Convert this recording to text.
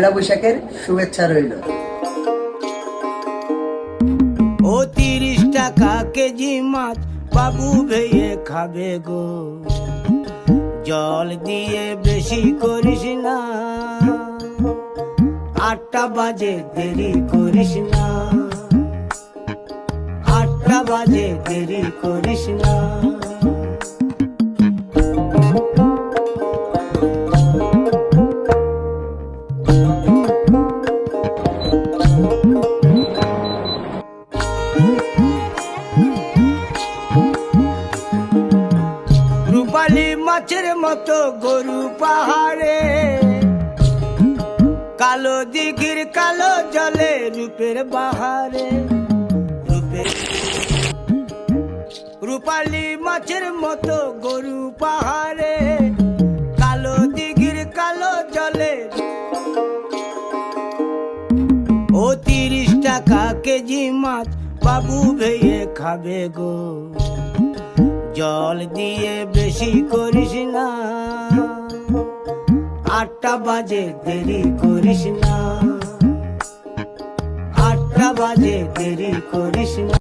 পয়লা বৈশাখের শুভেচ্ছা রইল। ও 30 টাকা কেজি মাছ বাবু ভেয়ে খাবে গো, জল দিয়ে বেশি করিস না, 8টা বাজে দেরি করিস না, 8টা বাজে দেরি করিস না। রূপালী মাছের মতো গরু পাহাড়ে, কালো দিঘির কালো জলে রূপের বাহারে, রূপালী মাছের মতো গরু পাহাড়ে, কালো দিঘির কালো জলে। ও 30 টাকা কেজি মাছ বাবু ভেয়ে খাবে গো, জল দিয়ে বেশি করিস না, 8টা বাজে দেরি করিস না, 8টা বাজে দেরি করিস না।